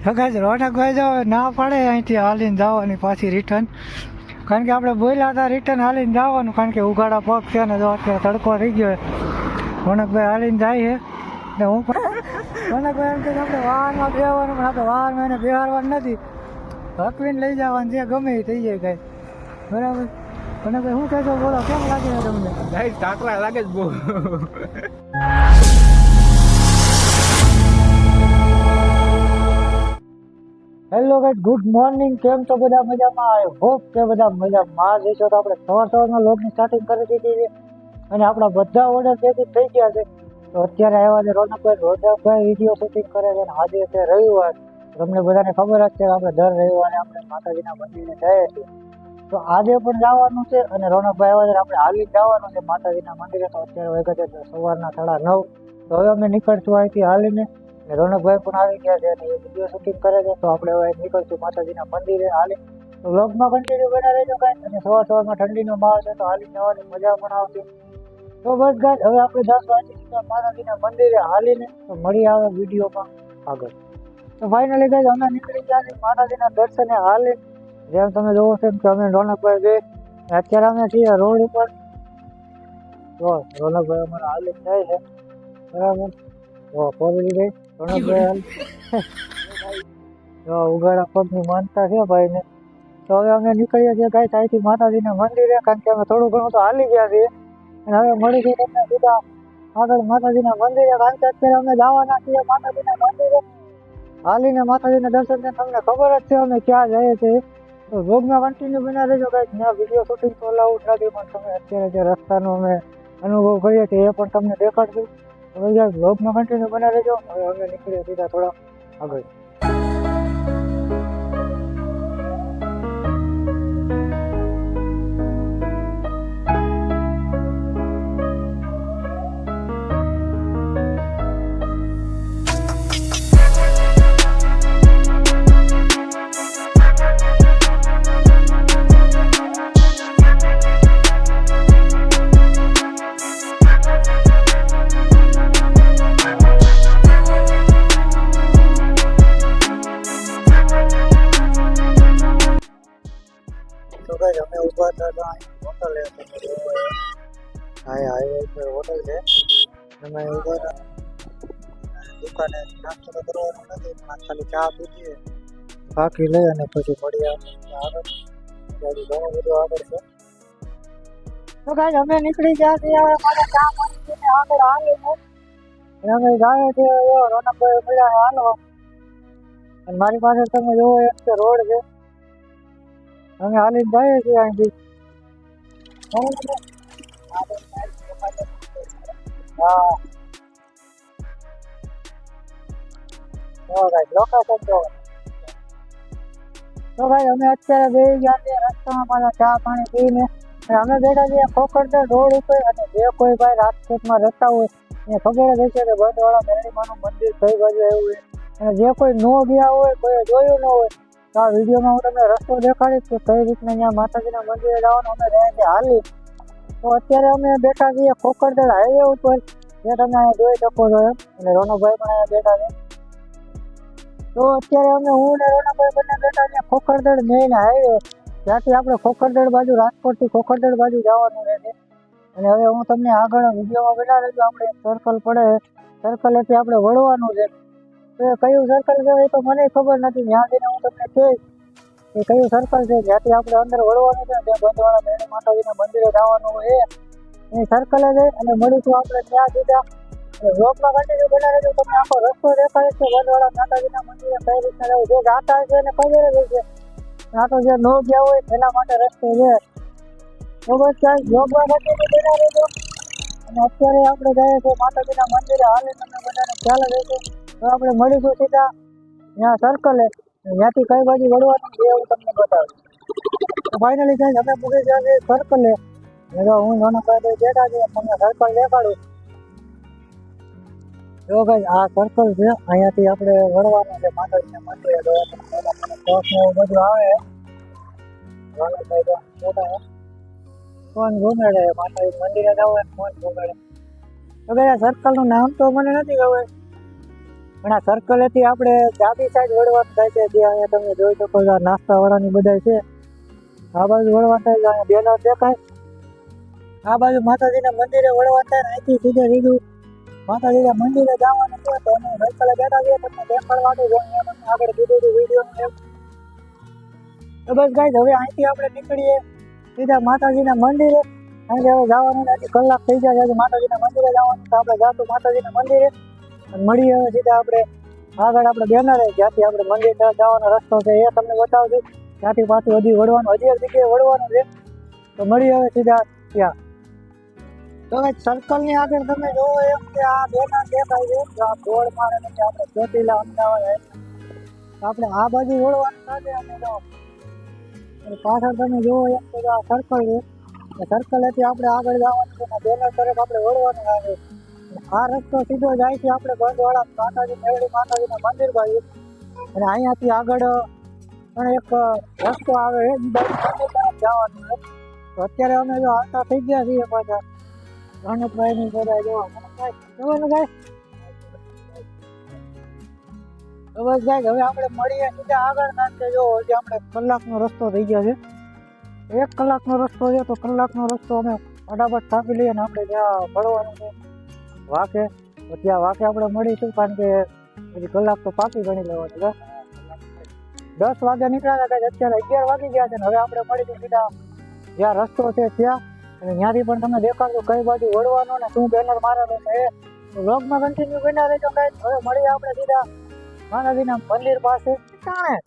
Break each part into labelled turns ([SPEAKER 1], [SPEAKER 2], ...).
[SPEAKER 1] સગાઈ રોનકભાઈ જાવ ના પડે અહીંથી હાલીને જવાની પાછી રિટર્ન, કારણ કે આપણે બોલ્યા હતા રિટર્ન હાલીને જવાનું, કારણ કે ઉઘાડા પગ છે ને જો અત્યારે તડકો રહી ગયો. રોનકભાઈ હાલીને જાય છે ને હું પણ રોનકભાઈ એમ કે આપણે વાહનમાં બેસવાનું, પણ આપણે વાહનમાં એને બેહારવાનું નથી, હકવીને લઈ જવાનું છે, ગમે એ થઈ જાય કાંઈ. બરાબર રોનકભાઈ શું કહેશો બોલો, કેમ લાગે છે તમને?
[SPEAKER 2] ગાઈસ કાકડા લાગે જ બહુ.
[SPEAKER 1] Hello guys, good morning. કેમ છો બધા? મજામાં? આઈ હોપ કે બધા મજામાં જ હશો. તો આપણે સવારમાં લોગની સ્ટાર્ટિંગ કરી દીધી છે અને આપણા બધા ઓર્ડર તેથી થઈ ગયા છે. તો અત્યારે આવ્યા છે રોનકભાઈ વિડીયો શૂટિંગ કરે છે અને આજે છે રવિવાર. તમને બધાને ખબર જ છે કે આપણે દર રવિવારે આપણે માતાજીના મંદિરે જઈએ છીએ. તો આજે પણ જવાનું છે અને રોનકભાઈ આવ્યા છે, આપણે હાલી જવાનું છે માતાજીના મંદિરે. તો અત્યારે વાગ્યા છે સવારના 9:30. તો હવે અમે નીકળશું અહીંથી હાલીને. અને રોનકભાઈ પણ આવી ગયા છે અને એ વિડીયો શૂટિંગ કરે છે. તો આપણે હવે નીકળશું માતાજીના મંદિરે હાલી. તો વ્લોગમાં કન્ટિન્યુ બના રહેજો ગાઈસ. અને સવારમાં ઠંડીનો માહોલ છે તો હાલી જવાની મજા પણ આવશે. તો બસ ગાઈસ, હવે આપણે 10 વાગે સીધા માતાજીના મંદિરે હાલીને તો મળી આવે વિડીયોમાં આગળ. તો ફાઇનલી ગાઈસ, અમે નીકળી ગયા છીએ માતાજીના દર્શને હાલી. જેમ તમે જોવો છો કે અમે રોનકભાઈ બે અત્યારે અમે છીએ રોડ ઉપર. તો રોનકભાઈ અમારા હાલી જાય છે, બરાબર. પોઝિટિવ ગઈ રોનકભાઈ જો ઉગાડા પગની માનતા છે ભાઈને. તો હવે અમે નીકળીએ છીએ ગાઈસ અહીંથી માતાજીના મંદિરે, કારણ કે અમે થોડું ઘણું તો હાલી ગયા છીએ અને હવે મળીશું તમને સીધા આગળ માતાજીના મંદિરે. કારણ કે અત્યારે અમે જવાના છીએ માતાજીના મંદિરે હાલીને માતાજીના દર્શન. તમને ખબર જ છે અમે ક્યાં જઈએ છીએ. તો વ્લોગમાં કન્ટિન્યુ બના રહેજો ગાઈસ. ત્યાં વિડીયો શૂટિંગ તો અલાઉડ નથી, પણ તમે અત્યારે જે રસ્તાનો અમે અનુભવ કરીએ છીએ એ પણ તમને દેખાડશું. હવે ગાઈસ, વ્લોગમાં કન્ટિન્યુ બના રહેજો. હવે અમે નીકળીએ સીધા થોડા આગળ. તો ગાઈસ, અમે ઉભા હતા હોટલ હાઈવે ઉપર હોટલ છે. અમે ઉભા હતા દુકાને. નાસ્તો તો કરવાનો નથી, ખાલી ચા પીધી બાકી લઈ અને પછી મળી આગળ. ગાડી ઘણું બધું આગળ છે. તો ગાઈસ, અમે નીકળી ગયા છીએ હવે મારે ચા પાણી આગળ હાલીને. અમે જાય છે રોનકભાઈ મળ્યા હાલો. અને મારી પાસે તમે જોવો એમ કે રોડ છે. અમે હાલીને જઈએ છીએ અહીંથી. હા લોકેશન જો. તો ભાઈ અમે અત્યારે બેસી ગયા છીએ રસ્તામાં પાછા ચા પાણી પીને. અમે બેઠા છીએ ખોખરદર રોડ ઉપર. અને જે કોઈ ભાઈ રાજકોટમાં રહેતા હોય એને ખબર જ હશે કે બંધવાળા મેરડીમાનું મંદિર કઈ બાજુ એવું છે. અને જે કોઈ ન ગયા હોય, કોઈ જોયું ન હોય, તો આ વિડીયોમાં હું તમને રસ્તો દેખાડીશ કે કઈ રીતના અહીંયા માતાજીના મંદિરે જવાનું. અમે રહે છે હાલી. તો અત્યારે અમે બેઠા છીએ ખોખરદર હાઈવે ઉપર, જે તમે અહીંયા જોઈ શકો છો એમ. અને રોનકભાઈ પણ અહીંયા બેઠા છે. તો અત્યારે અમે હું ને રોનકભાઈ બંને બેઠા છીએ ખોખરદર મેઇન હાઈવે, જ્યાંથી આપણે ખોખરદર બાજુ રાજકોટથી ખોખરદર બાજુ જવાનું રહેશે. અને હવે હું તમને આગળ વિડીયોમાં બનાવી દઉં. આપણે એક સર્કલ પડે, સર્કલેથી આપણે વળવાનું છે. તો એ કયું સર્કલ કહેવાય તો મને ખબર નથી. ત્યાં જઈને હું તમને કહીશ એ કયું સર્કલ છે જ્યાંથી આપણે અંદર વળવાનું છે. ત્યાં બંધવાળા મેરડી માતાજીના મંદિરે જવાનું હોય એ સર્કલે જઈ અને મળીશું આપણે ત્યાં સીધા. વ્લોગમાં કન્ટિન્યુ બનાવી રહેજો. તમને આખો રસ્તો દેખાય છે બંધવાળા માતાજીના મંદિરે કઈ રીતના રહેવું. જે જાતા હશે એને ખબર જ હશે, આ તો જે ન ગયા હોય એના માટે રસ્તો છે. તો બસ ક્યાંય વ્લોગમાં કન્ટિન્યુ બનાવી રહેજો. અને અત્યારે આપણે જઈએ છીએ માતાજીના મંદિરે હાલી. તમને બધાને ખ્યાલ જ હશે. તો આપણે મળીશું સીધા ત્યાં સર્કલે. ત્યાંથી કઈ બાજુ વળવાનું છે હું તમને બતાવીશ. તો ફાઇનલી ગાઈસ, અમે પૂરી ગયા છીએ સર્કલે. હું રોનકભાઈ બેઠા છે, તમને સર્કલ દેખાડું. જો ગાઈસ, આ સર્કલ છે. અહીંયાથી આપણે વળવાનું છે માતાજીના મંદિરે. તો બસ ને એવું બધું આવે. રોનકભાઈ તો બેઠા ફોન ઘુમેડે. માતાજી મંદિરે જવું હોય ફોન ઘુમેડે. તો ગાઈસ, સર્કલનું નામ તો મને નથી ખબર, અને આ સર્કલેથી આપણે ડાબી સાઈડ વળવાનું થાય છે. જે અહીંયા તમે જોઈ શકો છો, આ નાસ્તાવાળાની બધા છે. આ બાજુ વળવાનું થાય છે, અહીંયા બેનર દેખાય. આ બાજુ માતાજીના મંદિરે વળવાનું થાય. અહીંથી સીધે સીધું માતાજીના મંદિરે જવાનું છે. તો અમે સર્કલે બેઠા છીએ તમને દેખાડવાનું છે. અહીંયા તમને આગળ કીધું હતું વિડીયોનું એમ. તો બસ ગાઈઝ, હવે અહીંથી આપણે નીકળીએ સીધા માતાજીના મંદિરે. અહીં હવે જવાનું નથી, કલાક થઈ જાય છે માતાજીના મંદિરે જવાનું. તો આપણે જાતું માતાજીના મંદિરે અને મળીએ હવે સીધા આપણે આગળ આપણે બેનરે જ્યાંથી આપણે મંદિર તરફ જવાનો રસ્તો છે એ તમને બતાવશું. ત્યાંથી પાછું હજી વળવાનું, હજી એક જગ્યાએ વળવાનું છે. તો મળીએ હવે સીધા ત્યાં. તો સર્કલની આગળ તમે જોવો એમ કે આ બેનર દેખાય છે, આ બોર્ડ મારેલું છે આપણે ચોટીલા અમદાવાદ. આપણે આ બાજુ વળવાનું સાથે અને પાછળ તમે જોવો એમ કે આ સર્કલ છે. સર્કલેથી આપણે આગળ જવાનું છે, બેનર તરફ આપણે વળવાનું આવે. આ રસ્તો સીધો જાય છે આપણે બંધવાળા માતાજી મેરડી માતાજીના મંદિર બાજુ. અને અહીંયાથી આગળ પણ એક રસ્તો આવે છે, એ બાજુ મંદિર તરફ જવાનું છે. તો અત્યારે અમે જો આવતા થઈ ગયા છીએ પાછા રણકભાઈની બધા જોવા જવાનું ગાય. તો બસ ગાય, હવે આપણે મળીએ સીધા આગળ. કારણ કે જો હજી આપણે કલાકનો રસ્તો થઈ ગયો છે. 1 કલાકનો રસ્તો છે. તો કલાકનો રસ્તો અમે ફટાફટ થાપી લઈએ અને આપણે ત્યાં મળવાનું છે વાકે. તો ત્યાં વાકે આપણે મળીશું, કારણ કે હજી કલાક તો પાકી ગણી લેવાની છે. 10 વાગે નીકળ્યા હતા, અત્યારે 11 વાગી ગયા છે. ને હવે આપણે મળીશું સીધા જ્યાં રસ્તો છે ત્યાં. અને ત્યાંથી પણ તમને દેખાડશું કઈ બાજુ વળવાનું ને શું બેનર મારેલો છે એ. તો વ્લોગમાં કન્ટિન્યુ બન્યા રહેજો ગાઈસ. હવે મળીએ આપણે સીધા માતાજીના મંદિર પાસે ટાણે.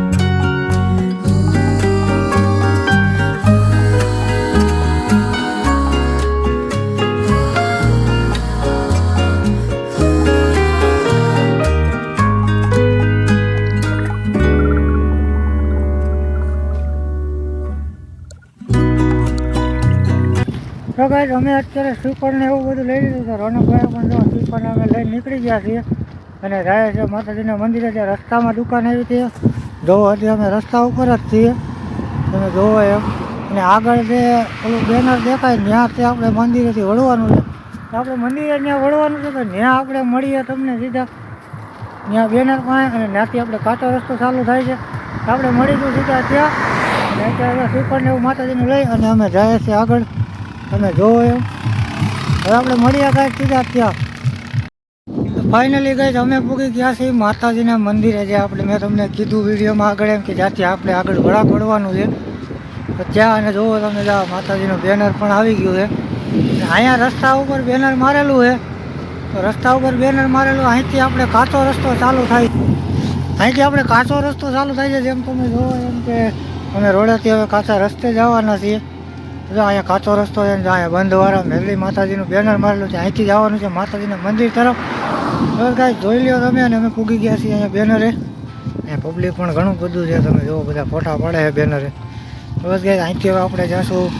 [SPEAKER 1] તો ગાઈસ, અમે અત્યારે શ્રીફળ ને એવું બધું લઈ લીધું છે. રોનકભાઈ પણ જો શ્રીફળ અમે લઈને નીકળી ગયા છીએ અને જાય છે માતાજીના મંદિરે. ત્યાં રસ્તામાં દુકાન આવી હતી, જોવો હજી અમે રસ્તા ઉપર જ છીએ, તમે જોવો એમ. અને આગળ જે પેલું બેનર દેખાય ત્યાંથી આપણે મંદિરેથી વળવાનું છે. તો આપણે મંદિરે ત્યાં વળવાનું છે. તો ત્યાં આપણે મળીએ તમને સીધા ત્યાં બેનર પાસે. અને ત્યાંથી આપણે કાચો રસ્તો ચાલુ થાય છે. તો આપણે મળીશું સીધા ત્યાં. અને અત્યારે શ્રીફળ ને એવું માતાજીનું લઈ અને અમે જાય છીએ આગળ, તમે જોવો એમ. હવે આપણે મળીએ ગાય સીધા ત્યાં. ફાઇનલી ગાઈસ, અમે પૂગી ગયા છીએ માતાજીના મંદિરે. જે આપણે મેં તમને કીધું વિડીયોમાં આગળ એમ કે જ્યાંથી આપણે આગળ વળાંક વળવાનું છે. તો ત્યાં અને જોવો તમે ત્યાં માતાજીનું બેનર પણ આવી ગયું છે. અહીંયા રસ્તા ઉપર બેનર મારેલું છે. તો રસ્તા ઉપર બેનર મારેલું, અહીંથી આપણે કાચો રસ્તો ચાલુ થાય. અહીંથી આપણે કાચો રસ્તો ચાલુ થાય છે. જેમ તમે જોવો એમ કે અમે રોડેથી હવે કાચા રસ્તે જવાના છીએ. જો અહીંયા કાચો રસ્તો છે, અહીંયા બંધવાળા મેરડી માતાજીનું બેનર મારેલું છે. અહીંથી જવાનું છે માતાજીના મંદિર તરફ. બસ ગાઈસ, જોઈ લ્યો તમે. અને અમે પૂગી ગયા છીએ અહીંયા બેનરે. અહીંયા પબ્લિક પણ ઘણું બધું છે, તમે જુઓ બધા ફોટા પાડે છે બેનરે. બસ ગાઈસ, અહીંથી હવે આપણે જઈશું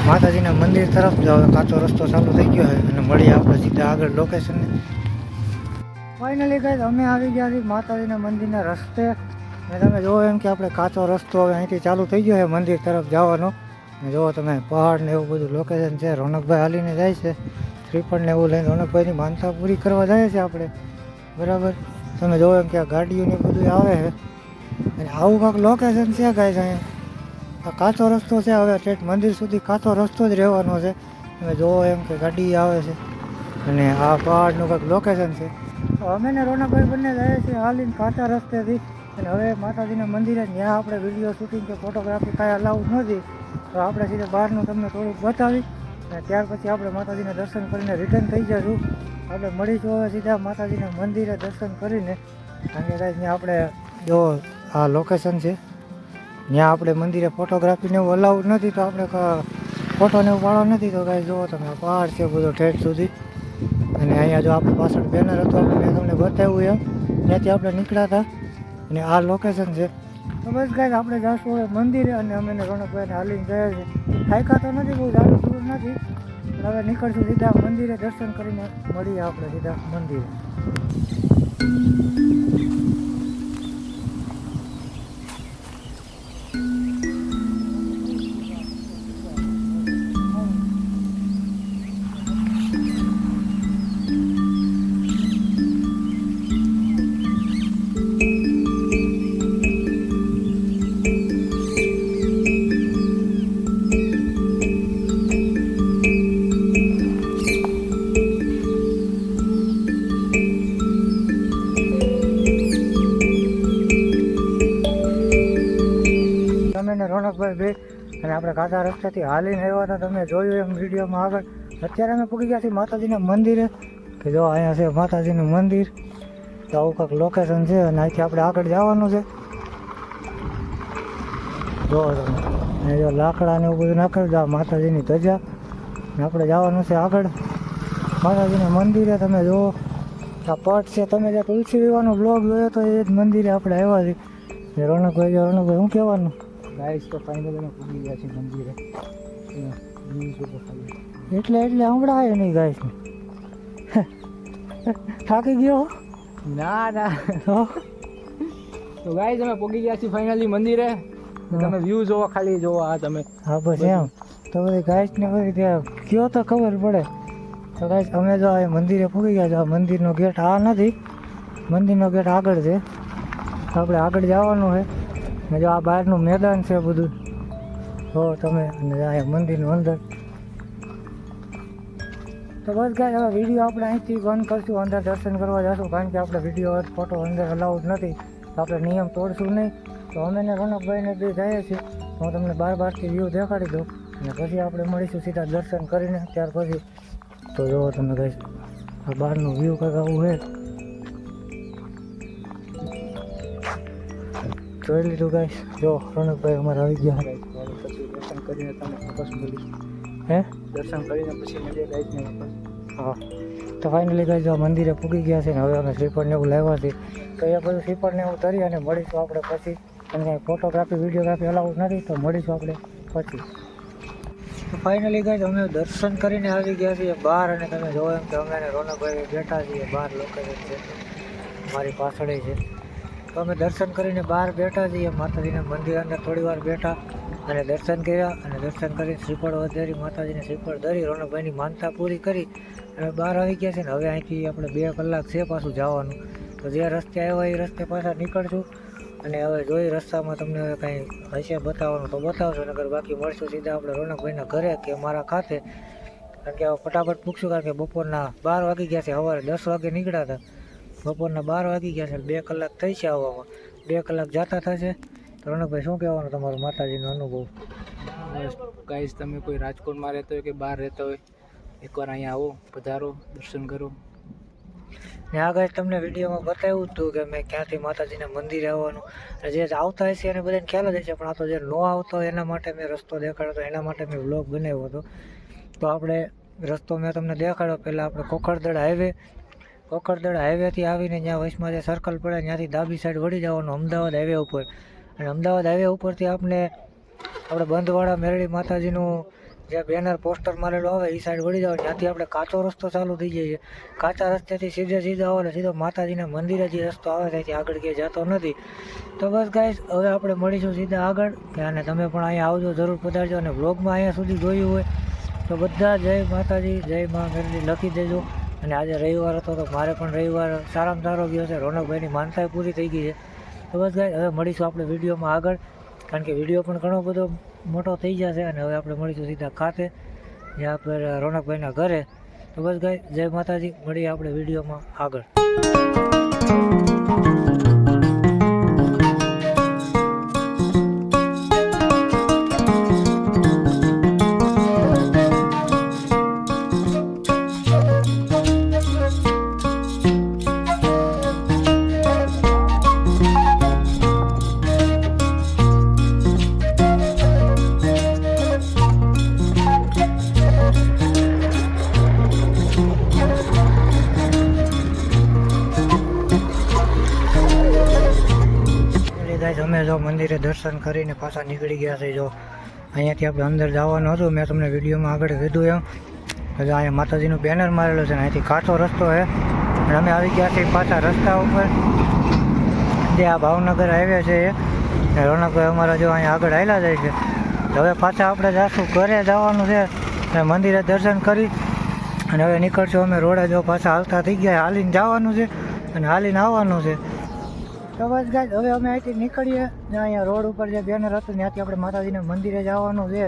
[SPEAKER 1] માતાજીના મંદિર તરફ. જાઓ, કાચો રસ્તો ચાલુ થઈ ગયો છે અને મળીએ આપણે સીધા આગળ લોકેશનને. ફાઇનલી ગાઈસ, અમે આવી ગયા છીએ માતાજીના મંદિરના રસ્તે. અને તમે જુઓ એમ કે આપણે કાચો રસ્તો હવે અહીંથી ચાલુ થઈ ગયો છે મંદિર તરફ જવાનો. અને જુઓ તમે પહાડ ને એવું બધું લોકેશન છે. રોનકભાઈ હાલીને જાય છે શ્રીફળ ને એવું લઈને. રોનકભાઈની માનતા પૂરી કરવા જાય છે આપણે, બરાબર. તમે જોવો એમ કે આ ગાડીઓ ને બધું આવે છે. અને આવું કાંક લોકેશન છે ગાઈસ. અહીંયા આ કાચો રસ્તો છે, હવે ઠેઠ મંદિર સુધી કાચો રસ્તો જ રહેવાનો છે. તમે જોવો એમ કે ગાડી આવે છે અને આ પહાડનું કાંઈક લોકેશન છે. તો અમે ને રોનકભાઈ બંને જાય છે હાલીને કાચા રસ્તેથી. અને હવે માતાજીના મંદિરે ત્યાં આપણે વિડીયો શૂટિંગ કે ફોટોગ્રાફી કાંઈ અલાઉડ નથી. તો આપણે સીધા બહારનું તમને થોડુંક બતાવી અને ત્યાર પછી આપણે માતાજીના દર્શન કરીને રિટર્ન થઈ જશું. આપણે મળીશું હવે સીધા માતાજીના મંદિરે દર્શન કરીને. કારણ કે ત્યાં આપણે જો આ લોકેશન છે, ત્યાં આપણે મંદિરે ફોટોગ્રાફીને એવું અલાઉડ નથી. તો આપણે ફોટોને એવું પાડવા નથી. તો કાંઈ જુઓ તમે પહાડ છે બધો ઠેઠ સુધી. અને અહીંયા જો આપણે પાછળ બેનર હતું મેં તમને બતાવ્યું એમ, ત્યાંથી આપણે નીકળ્યા હતા. અને આ લોકેશન છે. તો બસ ગાઈસ, આપણે જઈશું હવે મંદિરે. અને અમે રોનકભાઈને હાલીને ગયા છે. થાક્યા તો નથી, બહુ જાડું દૂર નથી. પણ હવે નીકળશું સીધા મંદિરે દર્શન કરીને મળીએ આપણે સીધા મંદિરે. રોનકભાઈ બે અને આપણે કાચા રસ્તાથી હાલીને આવ્યા હતા. તમે જોયું એમ વિડીયોમાં આગળ. અત્યારે અમે પૂગી ગયા છીએ માતાજીના મંદિરે કે જો અહીંયા છે માતાજીનું મંદિર. તો આવું કંઈક લોકેશન છે અને અહીંથી આપણે આગળ જવાનું છે. જો તમે અને જો લાકડા ને એવું બધું નાખેલું છે. માતાજીની ધજા ને આપણે જવાનું છે આગળ માતાજીના મંદિરે. તમે જુઓ આ પટ છે. તમે જે તુલસી વિવાહનો બ્લોગ જોયો તો એ જ મંદિરે આપણે આવ્યા છીએ. રોનકભાઈ શું કહેવાનું?
[SPEAKER 2] ગાઈસ તો ફાઇનલી અમે પૂરી ગયા છીએ મંદિરે.
[SPEAKER 1] એટલે હમણાં આવ્યો નહીં ગાઈસ થાકી ગયો
[SPEAKER 2] ના તો ગાઈસ અમે પૂગી ગયા છીએ ફાઇનલી મંદિરે. તમે વ્યૂ જોવો, ખાલી જોવો આ તમે.
[SPEAKER 1] હા બસ એમ તો બધી ગાઈસ ને બધી ત્યાં કયો તો ખબર પડે. તો ગાઈસ અમે જો આ મંદિરે પૂગી ગયા. જો મંદિરનો ગેટ આ નથી, મંદિરનો ગેટ આગળ છે. તો આપણે આગળ જવાનું છે. ને જો આ બહારનું મેદાન છે બધું જો તમે. અને અહીંયા મંદિરનું અંદર. તો બસ ગાઈસ હવે વિડીયો આપણે અહીંથી બંધ કરશું. અંદર દર્શન કરવા જશું કારણ કે આપણે વિડીયો ફોટો અંદર અલાઉડ નથી. તો આપણે નિયમ તોડશું નહીં. તો અમે ને રોનકભાઈને બે જઈએ છીએ. હું તમને બહારથી વ્યૂ દેખાડી દઉં અને પછી આપણે મળીશું સીધા દર્શન કરીને. ત્યાર પછી તો જુઓ તમે ગાઈસ આ બહારનું વ્યૂ કંઈક આવું છે. જોઈ લીધું ગાઈસ. જો રોનકભાઈ અમારે આવી ગયા.
[SPEAKER 2] પછી દર્શન કરીને તમે વાપસ મળી.
[SPEAKER 1] હે
[SPEAKER 2] દર્શન કરીને પછી મળીએ ગાઈસ ને વાપસ.
[SPEAKER 1] હા તો ફાઇનલી ગાઈસ જો મંદિરે પૂગી ગયા છે ને હવે અમે શ્રીફળને એવું લાવ્યા છીએ. તો એ બધું શ્રીફળને એવું તરી અને મળીશું આપણે પછી. અને કાંઈ ફોટોગ્રાફી વિડીયોગ્રાફી અલાઉડ નથી તો મળીશું આપણે પછી. તો ફાઇનલી ગાઈસ અમે દર્શન કરીને આવી ગયા છીએ બહાર. અને તમે જોવો એમ કે અમે રોનકભાઈ બેઠા છીએ બહાર. લોકેશન છે મારી પાછળ છે. તો અમે દર્શન કરીને બહાર બેઠા છીએ માતાજીના મંદિર અંદર. થોડી વાર બેઠા અને દર્શન કર્યા. અને દર્શન કરીને શ્રીફળ વધેરી માતાજીને શ્રીફળ ધરી રોનકભાઈની માનતા પૂરી કરી અને બહાર આવી ગયા છે. ને હવે અહીંથી આપણે 2 કલાક છે પાછું જવાનું. તો જે રસ્તે આવ્યા એ રસ્તે પાછા નીકળશું. અને હવે જોઈ રસ્તામાં તમને હવે કાંઈ હશે બતાવવાનું તો બતાવશો. નગર બાકી મળશું સીધા આપણે રોનકભાઈના ઘરે કે મારા ખાતે. કારણ કે હવે ફટાફટ પૂછશું કારણ કે બપોરના 12 વાગી ગયા છે. સવારે 10 વાગે નીકળ્યા હતા. બપોરના 12 વાગી ગયા છે. 2 કલાક થઈ છે આવવામાં. 2 કલાક જતા થશે. તો રોનકભાઈ શું કહેવાનું તમારું માતાજીનો અનુભવ?
[SPEAKER 2] ગાઈસ તમે કોઈ રાજકોટમાં રહેતો હોય કે બહાર રહેતો હોય એકવાર અહીંયા આવો, પધારો, દર્શન કરો.
[SPEAKER 1] ને આ ગાઈસ તમને વિડીયોમાં બતાવ્યું હતું કે મેં ક્યાંથી માતાજીના મંદિરે આવવાનું. અને જે આવતા હશે એને બધાને ખ્યાલ જ હશે. પણ આ તો જે ન આવતો હોય એના માટે મેં રસ્તો દેખાડ્યો હતો. એના માટે મેં વ્લોગ બનાવ્યો હતો. તો આપણે રસ્તો મેં તમને દેખાડ્યો. પહેલાં આપણે કોખરદડ હાઈવેથી આવીને જ્યાં વચમાં જે સર્કલ પડે ત્યાંથી ડાબી સાઈડ વળી જવાનું અમદાવાદ હાઈવે ઉપર. અને અમદાવાદ હાઈવે ઉપરથી આપણે બંધવાડા મેરડી માતાજીનું જે બેનર પોસ્ટર મારેલું આવે એ સાઈડ વળી જાવ. ત્યાંથી આપણે કાચો રસ્તો ચાલુ થઈ જાય છે. કાચા રસ્તેથી સીધા આવો એટલે સીધો માતાજીના મંદિરે જે રસ્તો આવે ત્યાંથી આગળ ક્યાંય જતો નથી. તો બસ ગાઈસ હવે આપણે મળીશું સીધા આગળ. અને તમે પણ અહીંયા આવજો, જરૂર પધારજો. અને વ્લોગમાં અહીંયા સુધી જોયું હોય તો બધા જય માતાજી, જય મા મેરડી લખી દેજો. અને આજે રવિવાર હતો તો મારે પણ રવિવાર સારામાં સારો ગયો છે. રોનકભાઈની માનતા પૂરી થઈ ગઈ છે. તો બસ ગાઈસ હવે મળીશું આપણે વિડીયોમાં આગળ. કારણ કે વિડીયો પણ ઘણો બધો મોટો થઈ જશે. અને હવે આપણે મળીશું સીધા ખાતે જ્યાં આપણે રોનકભાઈના ઘરે. તો બસ ગાઈસ જય માતાજી, મળીએ આપણે વિડીયોમાં આગળ. અમે જો મંદિરે દર્શન કરીને પાછા નીકળી ગયા છે. જો અહીંયાથી આપણે અંદર જવાનું હતું. મેં તમને વિડીયોમાં આગળ કીધું એમ કે અહીંયા માતાજીનું બેનર મારેલું છે. અહીંથી કાચો રસ્તો છે. અને અમે આવી ગયા છીએ પાછા રસ્તા ઉપર જે આ ભાવનગર હાઈવે છે એ. રોનકભાઈ અમારા જો અહીંયા આગળ હાલ્યા જાય છે. હવે પાછા આપણે જાશું ઘરે જવાનું છે. અને મંદિરે દર્શન કરી અને હવે નીકળશું અમે રોડે. જો પાછા હાલતા થઈ ગયા. હાલીને જવાનું છે અને હાલીને આવવાનું છે. તો બસ ગાઈસ હવે અમે અહીંથી નીકળીએ. અહીંયા રોડ ઉપર જે બેનર હતું ત્યાંથી આપણે માતાજીના મંદિરે જવાનું છે.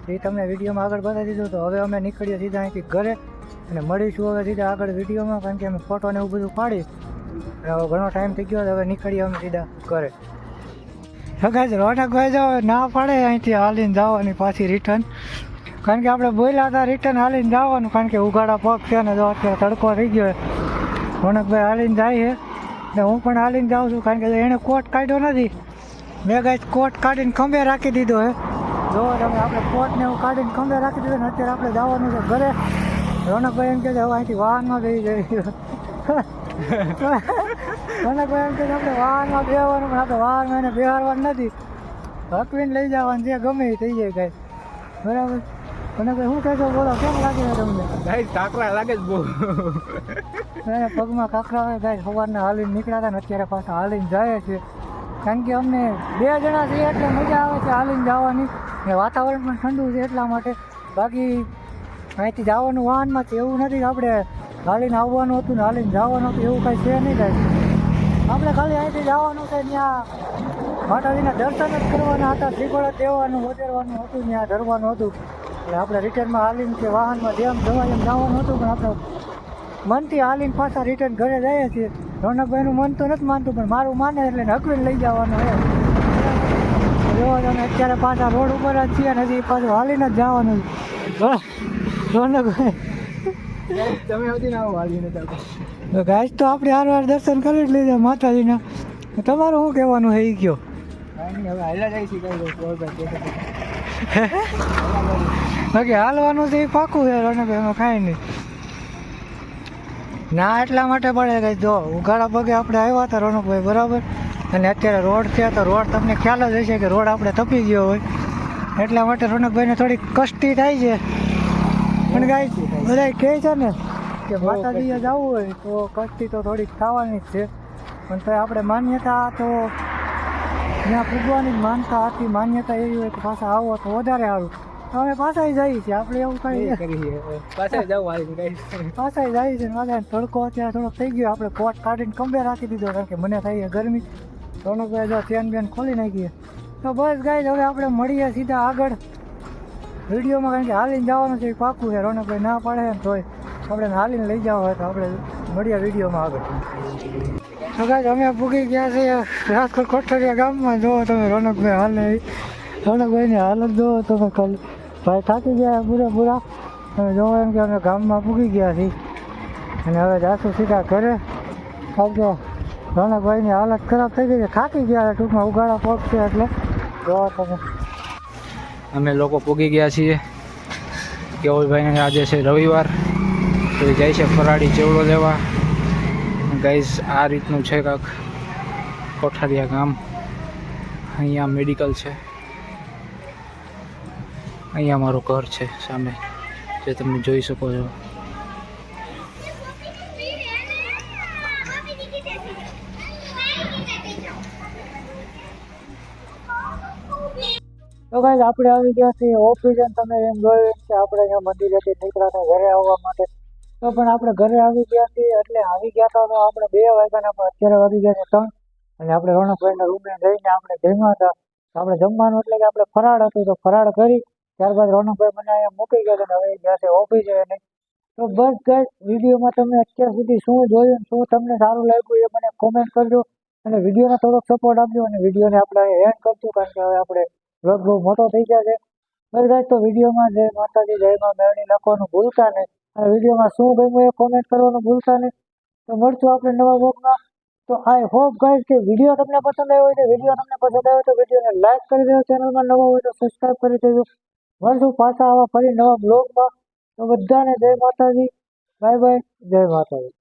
[SPEAKER 1] એ તમને વિડીયોમાં આગળ બતાવી દીધું. તો હવે અમે નીકળીએ સીધા અહીંથી ઘરે અને મળીશું હવે સીધા આગળ વિડીયોમાં. કારણ કે અમે ફોટો ને એવું બધું પાડી હવે ઘણો ટાઈમ થઈ ગયો. હવે નીકળીએ અમે સીધા ઘરે. સગાઈ રોનકભાઈ જો ના પડે અહીંથી હાલીને જવાની પાછી રિટર્ન, કારણ કે આપણે બોલ્યા હતા રિટર્ન હાલીને જવાનું, કારણ કે ઉઘાડા પગ છે ને જો અત્યારે તડકો થઈ ગયો. રોનકભાઈ હાલીને જાય છે ને હું પણ હાલીને જાઉં છું, કારણ કે એણે કોટ કાઢ્યો નથી. મેં ગાય કોટ કાઢીને ખંભે રાખી દીધો હે. જો તમે આપણે કોટને એવું કાઢીને ખંભે રાખી દીધો ને અત્યારે આપણે જવાનું છે ઘરે. રોનકભાઈ એમ કહે છે હવે અહીંથી વાહનમાં જઈ જઈએ. રોનકભાઈ એમ કહે છે આપણે વાહનમાં બેસવાનું, પણ આપણે વાહનમાં એને બેહારવાનું નથી, હકવીને લઈ જવાનું છે, ગમે એ થઈ જાય કાંઈ. બરાબર. રોનકભાઈ શું કહેશો બોલો, કેમ લાગે છે તમને?
[SPEAKER 2] ગાઈસ કાકરા લાગે છે બહુ.
[SPEAKER 1] પગમાં કાકરા હોય ગાય. સવારના હાલીને નીકળ્યા હતા ને અત્યારે પાછા હાલીને જાય છે, કારણ કે અમને 2 જણા છીએ એટલે મજા આવે છે હાલીને જવાની, ને વાતાવરણ પણ ઠંડુ છે એટલા માટે. બાકી અહીંથી જવાનું વાહનમાં છે, એવું નથી કે આપણે હાલીને આવવાનું હતું ને હાલીને જવાનું હતું, એવું કાંઈ છે નહીં કાંઈ. આપણે ખાલી અહીંથી જવાનું છે, ત્યાં માતાજીના દર્શન જ કરવાના હતા, શ્રીફળ દેવાનું વધારવાનું હતું, ત્યાં ધરવાનું હતું. એટલે આપણે રિટર્નમાં હાલીને કે વાહનમાં જેમ જવાય એમ જવાનું હતું, પણ આપણે મનથી હાલીને પાછા રિટર્ન ઘરે જઈએ છીએ. રોનકભાઈનું મન તો નથી માનતું, પણ મારું માને એટલે હકવીને લઈ જવાનું હોય. જોવો તમે અત્યારે પાછા રોડ ઉપર જ છીએ ને હજી પાછું હાલીને જ જવાનું છે. રોનકભાઈ
[SPEAKER 2] તમે સુધી ના આવો હાલીને તો
[SPEAKER 1] ગાય તો આપણે હારવાર દર્શન કરી જ લીધા માતાજીના. તમારું શું કહેવાનું છે એ કહો.
[SPEAKER 2] કાંઈ નહીં, હવે હાલ્યા જાય છે કાંઈ.
[SPEAKER 1] બાકી હાલવાનું તો એ પાકું છે રોનકભાઈ, એમાં કાંઈ નહીં. ના એટલા માટે પડે કે જો ઉઘાડા પગે આપણે આવ્યા હતા રોનકભાઈ, બરાબર, અને અત્યારે રોડ છે તો રોડ તમને ખ્યાલ જ હશે કે રોડ આપણે તપી ગયો હોય, એટલા માટે રોનકભાઈને થોડીક કષ્ટી થાય છે. પણ ગાય બધા કહે છે ને કે માતાજીએ જવું હોય તો કષ્ટી તો થોડીક થવાની જ છે, પણ તો આપણે માન્યતા તો જ્યાં પૂજવાની જ માનતા હતી, માન્યતા એવી હોય કે પાછા આવો તો વધારે સારું. અમે પાછા જઈએ છીએ, આપણે એવું કંઈ
[SPEAKER 2] કરીએ પાછા જાવ હાલીને ગાઈસ.
[SPEAKER 1] પાછા જાય છે. માથા તડકો અત્યારે થોડોક થઈ ગયો, આપણે કોટ કાઢીને ખંભે રાખી દીધો, કારણ કે મને થઈ ગરમી. રોનકભાઈ જો ચેન બેન ખોલી નાખીએ. તો બસ ગાઈસ હવે આપણે મળીએ સીધા આગળ વિડીયોમાં, કારણ કે હાલીને જવાનું છે એ પાકું છે. રોનકભાઈ ના પાડે ને તોય આપણે હાલીને લઈ જવા હોય તો આપણે મળીએ વિડીયોમાં આગળ. તો ગાઈસ અમે પૂગી ગયા છીએ રાજકોટ કોઠારીયા ગામમાં. જુઓ તમે રોનકભાઈ હાલે, રોનકભાઈની હાલત જુઓ તમે ખાલી. ભાઈ થાકી ગયા પૂરા. તમે જોવો એમ કે અમે ગામમાં પૂગી ગયા છીએ અને હવે જાશું સીધા ઘરે, કારણ કે રોનકભાઈની હાલત ખરાબ થઈ ગઈ છે, થાકી ગયા ટૂંકમાં, ઉઘાડા પગ છે એટલે. જોવો તમે
[SPEAKER 2] અમે લોકો પૂગી ગયા છીએ. કેવલભાઈને આજે છે રવિવાર, તો એ જાય છે ફરાળી ચેવડો લેવા. ગાઈઝ આ રીતનું છે કાંક કોઠારીયા ગામ. અહીંયા મેડિકલ છે, અહીંયા મારું ઘર છે સામે, જે તમે જોઈ શકો છો.
[SPEAKER 1] તો ગાઈસ આપણે આવી ગયા છીએ ઓફિસે. તમે એમ જોયું કે આપણે અહીંયા મંદિરેથી નીકળ્યા હતા ઘરે આવવા માટે, તો પણ આપણે ઘરે આવી ગયા છીએ. એટલે આવી ગયા હતા તો આપણે 2 વાગ્યાના, પણ અત્યારે વાગી ગયા છે 3. અને આપણે રોનકભાઈના રૂમે જઈને આપણે જમ્યા હતા. આપણે જમવાનું એટલે કે આપણે ફરાળ હતું તો ફરાળ કરી, ત્યારબાદ રોનકભાઈ મને અહીંયા મૂકી ગયા હતા, હવે ગયા છે ઓફિસે. નહીં તો બસ ગાઈસ વિડીયોમાં તમે અત્યાર સુધી શું જોયું, શું તમને સારું લાગ્યું એ મને કોમેન્ટ કરજો, અને વિડીયોને થોડોક સપોર્ટ આપજો, અને વિડીયોને આપણે એન્ડ કરજો, કારણ કે હવે આપણે બ્લોગ બહુ મોટો થઈ ગયા છે. બસ ગાઈસ તો વિડીયોમાં જય માતાજી જય માં મેળવી લખવાનું ભૂલતા નહીં, અને વિડીયોમાં શું ગમ્યું એ કોમેન્ટ કરવાનું ભૂલતા નહીં. તો મળશું આપણે નવા બ્લોગમાં. તો આઈ હોપ ગાઈસ કે વિડીયો તમને પસંદ આવ્યો હોય તો વિડીયોને લાઈક કરી દેજો, ચેનલમાં નવા હોય તો સબસ્ક્રાઈબ કરી દેજો. મળશું પાછા આવા ફરી નવા બ્લોગમાં. તો બધાને જય માતાજી, બાય બાય, જય માતાજી.